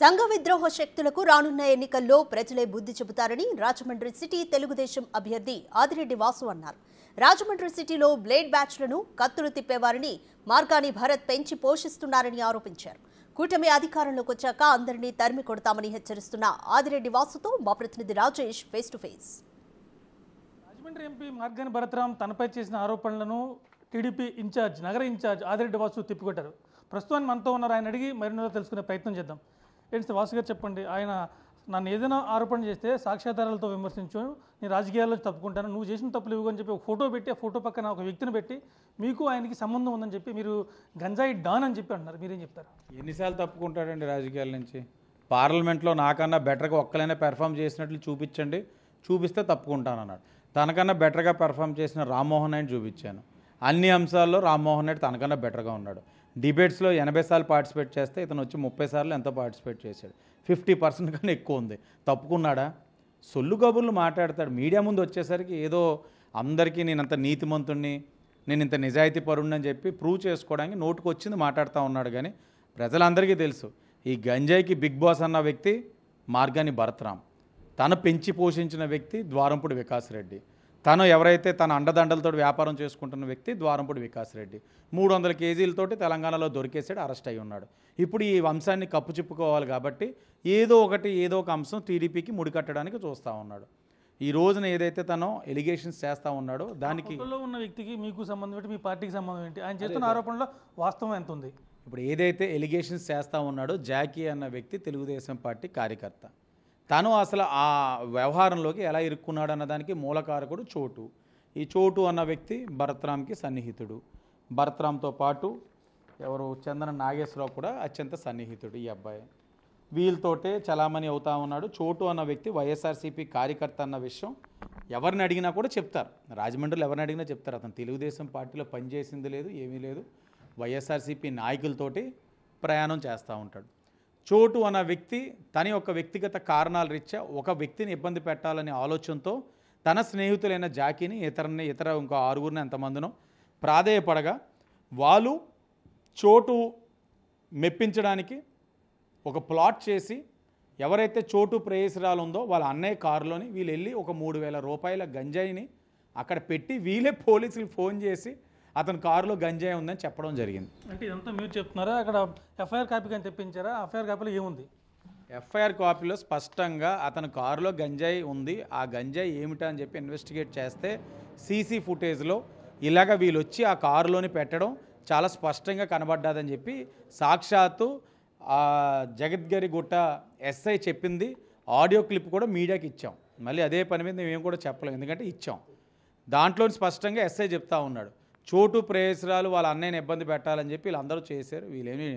సంఘ విద్రోహ శక్తులకు రానున్న ఎన్నికల్లో ప్రజలే బుద్ధి చెబుతారని రాజమండ్రి సిటీ తెలుగుదేశం అభ్యర్థి ఆదిరెడ్డి వాసు అన్నారు. రాజమండ్రి సిటీలో బ్లేడ్ బ్యాచ్లను కత్తులు తిప్పేవారిని మార్గాని భరత్ పెంచి పోషిస్తున్నారని ఆరోపించారు. కూటమి అధికారంలోకి వచ్చాక అందరినీ తరిమి కొడతామని హెచ్చరిస్తున్న ఆదిరెడ్డి వాసుతో మా ప్రతినిధి Rajesh face to face. Rajahmundry MP Margani Bharath Ram తనపై చేసిన ఆరోపణలను టీడీపీ ఇన్ఛార్జ్ నగర ఇన్ఛార్జ్ ఆదిరెడ్డి వాసు తిప్పికొట్టారు. ప్రస్తుతానికి మనతో ఉన్నారు. ఆయన అడిగి మరిన్నో తెలుసుకునే ప్రయత్నం చేద్దాం. ఏంటి వాసు గారు చెప్పండి, ఆయన నన్ను ఏదైనా ఆరోపణ చేస్తే సాక్ష్యాధారాలతో విమర్శించు, నేను రాజకీయాల్లో తప్పుకుంటాను, నువ్వు చేసిన తప్పులు ఇవ్వు అని చెప్పి ఒక ఫోటో పెట్టి ఆ ఫోటో పక్కన ఒక వ్యక్తిని పెట్టి మీకు ఆయనకి సంబంధం ఉందని చెప్పి మీరు గంజాయి డాన్ అని చెప్పి అంటున్నారు. మీరేం చెప్తారు? ఎన్నిసార్లు తప్పుకుంటాడండి రాజకీయాల నుంచి? పార్లమెంట్లో నాకన్నా బెటర్గా ఒక్కలైనా పెర్ఫామ్ చేసినట్లు చూపించండి, చూపిస్తే తప్పుకుంటానన్నాడు. తనకన్నా బెటర్గా పెర్ఫామ్ చేసిన రామ్మోహన్ రెడ్డి చూపించాను. అన్ని అంశాల్లో రామ్మోహన్ రెడ్డి తనకన్నా బెటర్గా ఉన్నాడు. డిబేట్స్లో 80 సార్లు పార్టిసిపేట్ చేస్తే ఇతను వచ్చి 30 సార్లు ఎంతో పార్టిసిపేట్ చేశాడు. 50% కన్నా ఎక్కువ ఉంది. తప్పుకున్నాడా? సొల్లు కబుర్లు మాట్లాడతాడు. మీడియా ముందు వచ్చేసరికి ఏదో అందరికీ నేనంత నీతిమంతుణ్ణి, నేను ఇంత నిజాయితీ పరుణ్ణి అని చెప్పి ప్రూవ్ చేసుకోవడానికి నోటుకు వచ్చింది మాట్లాడుతూ ఉన్నాడు. కానీ ప్రజలందరికీ తెలుసు ఈ గంజాయికి బిగ్ బాస్ అన్న వ్యక్తి మార్గాని భరత్రామ్, తను పెంచి పోషించిన వ్యక్తి ద్వారంపూడి వికాస్ రెడ్డి, తను ఎవరైతే తన అండదండలతో వ్యాపారం చేసుకుంటున్న వ్యక్తి ద్వారంపూడి వికాస్ రెడ్డి 300 కేజీలతోటి తెలంగాణలో దొరికేసాడు, అరెస్ట్ అయి ఉన్నాడు. ఇప్పుడు ఈ అంశాన్ని కప్పుచిప్పుకోవాలి కాబట్టి ఏదో ఒక అంశం టీడీపీకి ముడికట్టడానికి చూస్తూ ఉన్నాడు. ఈ రోజున ఏదైతే తను ఎలిగేషన్స్ చేస్తూ ఉన్నాడో దానికి ఉన్న వ్యక్తికి మీకు సంబంధం ఏంటి, మీ పార్టీకి సంబంధం ఏంటి? ఆయన చేస్తున్న ఆరోపణలో వాస్తవం ఎంత ఉంది? ఇప్పుడు ఏదైతే ఎలిగేషన్స్ చేస్తూ ఉన్నాడో జాకీ అన్న వ్యక్తి తెలుగుదేశం పార్టీ కార్యకర్త. తను అసలు ఆ వ్యవహారంలోకి ఎలా ఇరుక్కున్నాడు అన్నదానికి మూలకారకుడు చోటు. ఈ చోటు అన్న వ్యక్తి భరత్రామ్కి సన్నిహితుడు. భరత్రామ్తో పాటు ఎవరు చందన నాగేశ్వరరావు కూడా అత్యంత సన్నిహితుడు ఈ అబ్బాయి. వీళ్ళతోటే చలామణి అవుతా ఉన్నాడు. చోటు అన్న వ్యక్తి వైఎస్ఆర్సీపీ కార్యకర్త అన్న విషయం ఎవరిని అడిగినా కూడా చెప్తారు. రాజమండ్రిలో ఎవరిని అడిగినా చెప్తారు. అతను తెలుగుదేశం పార్టీలో పనిచేసింది లేదు, ఏమీ లేదు, వైఎస్ఆర్సీపీ నాయకులతోటి ప్రయాణం చేస్తూ ఉంటాడు. చోటు అన్న వ్యక్తి తన యొక్క వ్యక్తిగత కారణాల రీత్యా ఒక వ్యక్తిని ఇబ్బంది పెట్టాలనే ఆలోచనతో తన స్నేహితులైన జాకీని ఇతర ఇంకో 6గురిని ఎంతమందినో ప్రాధేయపడగా వాళ్ళు చోటు మెప్పించడానికి ఒక ప్లాట్ చేసి ఎవరైతే చోటు ప్రేయసరాలు ఉందో వాళ్ళ అన్నయ్య కారులోని వీళ్ళు వెళ్ళి ఒక 3,000 రూపాయల గంజాయిని అక్కడ పెట్టి వీళ్ళే పోలీసులకు ఫోన్ చేసి అతని కారులో గంజాయి ఉందని చెప్పడం జరిగింది. అంటే ఇదంతా మీరు చెప్తున్నారా? అక్కడ ఎఫ్ఐఆర్ కాపీ కానీ తెప్పించారా? ఎఫ్ఐఆర్ కాపీలో ఏముంది? ఎఫ్ఐఆర్ కాపీలో స్పష్టంగా అతని కారులో గంజాయి ఉంది, ఆ గంజాయి ఏమిటా అని చెప్పి ఇన్వెస్టిగేట్ చేస్తే సీసీ ఫుటేజ్లో ఇలాగ వీళ్ళు వచ్చి ఆ కారులోని పెట్టడం చాలా స్పష్టంగా కనబడ్డాదని చెప్పి సాక్షాత్తు జగద్గిరి గుట్ట ఎస్ఐ చెప్పింది. ఆడియో క్లిప్ కూడా మీడియాకి ఇచ్చాం. మళ్ళీ అదే పని మీద మేము కూడా చెప్పలేము, ఎందుకంటే ఇచ్చాం. దాంట్లో స్పష్టంగా ఎస్ఐ చెప్తా ఉన్నాడు, చోటు ప్రేయసరాలు వాళ్ళ అన్నయ్యని ఇబ్బంది పెట్టాలని చెప్పి వీళ్ళందరూ చేశారు. వీళ్ళేమి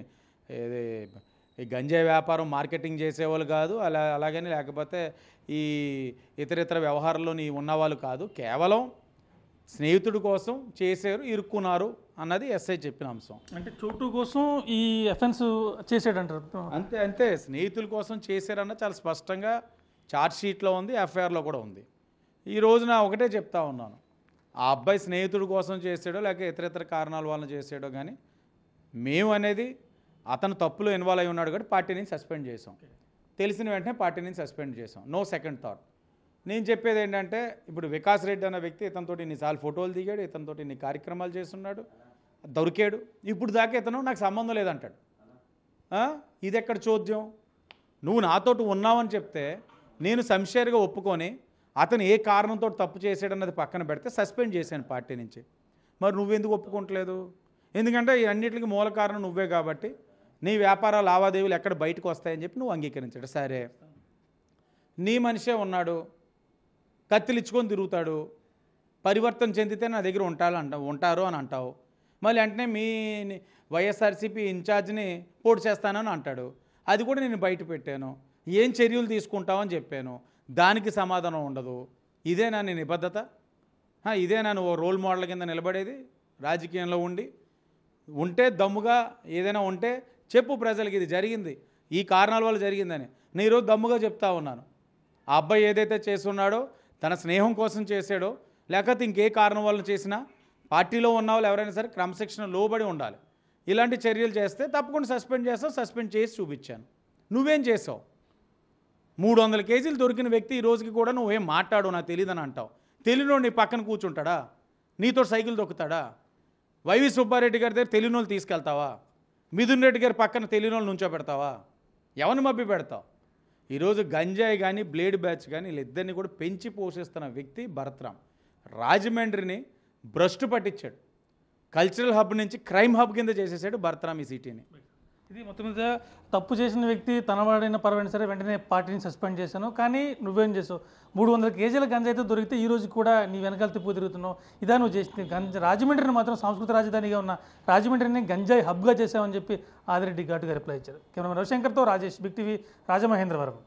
ఈ గంజాయి వ్యాపారం మార్కెటింగ్ చేసేవాళ్ళు కాదు, అలాగని లేకపోతే ఈ ఇతర వ్యవహారాల్లోని ఉన్నవాళ్ళు కాదు, కేవలం స్నేహితుడి కోసం చేశారు, ఇరుక్కున్నారు అన్నది ఎస్ఐ చెప్పిన అంశం. అంటే చోటు కోసం ఈ ఎఫెన్స్ చేసాడంటారు. అంతే స్నేహితుల కోసం చేశారన్న చాలా స్పష్టంగా ఛార్జ్షీట్లో ఉంది, ఎఫ్ఐఆర్లో కూడా ఉంది. ఈ రోజున ఒకటే చెప్తా ఉన్నాను, ఆ అబ్బాయి స్నేహితుడి కోసం చేసాడో లేక ఇతర కారణాల వల్ల చేసాడో కానీ మేము అనేది అతను తప్పులో ఇన్వాల్వ్ అయి ఉన్నాడు కాబట్టి పార్టీ నుంచి సస్పెండ్ చేసాం. తెలిసిన వెంటనే పార్టీ నుంచి సస్పెండ్ చేసాం, నో సెకండ్ థాట్. నేను చెప్పేది ఏంటంటే ఇప్పుడు వికాస్ రెడ్డి అన్న వ్యక్తి ఇతనితోటి ఇన్నిసార్లు ఫోటోలు దిగాడు, ఇతనితోటి ఇన్ని కార్యక్రమాలు చేస్తున్నాడు, దొరికాడు. ఇప్పుడు దాకా ఇతను నాకు సంబంధం లేదంటాడు. ఇది ఎక్కడ చోద్యం? నువ్వు నాతోటి ఉన్నావని చెప్తే నేను సంశయర్గా ఒప్పుకొని అతను ఏ కారణంతో తప్పు చేసాడన్నది పక్కన పెడితే సస్పెండ్ చేశాను పార్టీ నుంచి. మరి నువ్వెందుకు ఒప్పుకోవట్లేదు? ఎందుకంటే ఈ అన్నింటికి మూల కారణం నువ్వే కాబట్టి నీ వ్యాపార లావాదేవీలు ఎక్కడ బయటకు వస్తాయని చెప్పి నువ్వు అంగీకరించాడు. సరే, నీ మనిషే ఉన్నాడు, కత్తిలు ఇచ్చుకొని తిరుగుతాడు, పరివర్తన చెందితే నా దగ్గర ఉంటారు అని అంటావు. మళ్ళీ వెంటనే మీ వైఎస్ఆర్సీపీ ఇన్ఛార్జ్ని పోటీ చేస్తానని అంటాడు. అది కూడా నేను బయట పెట్టాను, ఏం చర్యలు తీసుకుంటావని చెప్పాను, దానికి సమాధానం ఉండదు. ఇదేనా నీ నిబద్ధత? ఇదేనా నువ్వు రోల్ మోడల్ కింద నిలబడేది? రాజకీయంలో ఉంటే దమ్ముగా ఏదైనా ఉంటే చెప్పు ప్రజలకి, ఇది జరిగింది, ఈ కారణాల వల్ల జరిగిందని. నేను ఈరోజు దమ్ముగా చెప్తా ఉన్నాను, ఆ అబ్బాయి ఏదైతే చేస్తున్నాడో తన స్నేహం కోసం చేసాడో లేకపోతే ఇంకే కారణం వల్ల చేసినా పార్టీలో ఉన్న వాళ్ళు ఎవరైనా సరే క్రమశిక్షణ లోబడి ఉండాలి. ఇలాంటి చర్యలు చేస్తే తప్పకుండా సస్పెండ్ చేస్తాం, సస్పెండ్ చేసి చూపించాను. నువ్వేం చేసావు? 300 కేజీలు దొరికిన వ్యక్తి ఈ రోజుకి కూడా నువ్వేం మాట్లాడు నాకు తెలియదని అంటావు. తెలియనోడు నీ పక్కన కూర్చుంటాడా? నీతో సైకిల్ దొక్కుతాడా? వైవి సుబ్బారెడ్డి గారి దగ్గర తెలియనోళ్ళు తీసుకెళ్తావా? మిథున్ రెడ్డి గారి పక్కన తెలియనోళ్ళు నుంచో పెడతావా? ఎవరిని మభ్య పెడతావు? ఈరోజు గంజాయి కానీ బ్లేడ్ బ్యాచ్ కానీ వీళ్ళిద్దరిని కూడా పెంచి పోషిస్తున్న వ్యక్తి భరత్రామ్. రాజమండ్రిని భ్రష్టు పట్టించాడు. కల్చరల్ హబ్ నుంచి క్రైమ్ హబ్ కింద చేసేసాడు భరత్రామ్ ఈ సిటీని. ఇది మొత్తం మీద తప్పు చేసిన వ్యక్తి తనవాడైన పర్వాలేదు సరే వెంటనే పార్టీని సస్పెండ్ చేశాను. కానీ నువ్వేం చేసావు? 300 కేజీల గంజాయి అయితే దొరికితే ఈ రోజు కూడా నీ వెనకాల తిప్పు తిరుగుతున్నావు. ఇదా నువ్వు చేసింది? రాజమండ్రిని మాత్రం సంస్కృత రాజధానిగా ఉన్న రాజమండ్రిని గంజాయి హబ్గా చేసామని చెప్పి ఆదిరెడ్డి ఘాటుగా రిప్లై ఇచ్చారు. కెమెరామెన్ రవిశంకర్తో రాజేష్, బిగ్ టీవీ, రాజమహేంద్రవరం.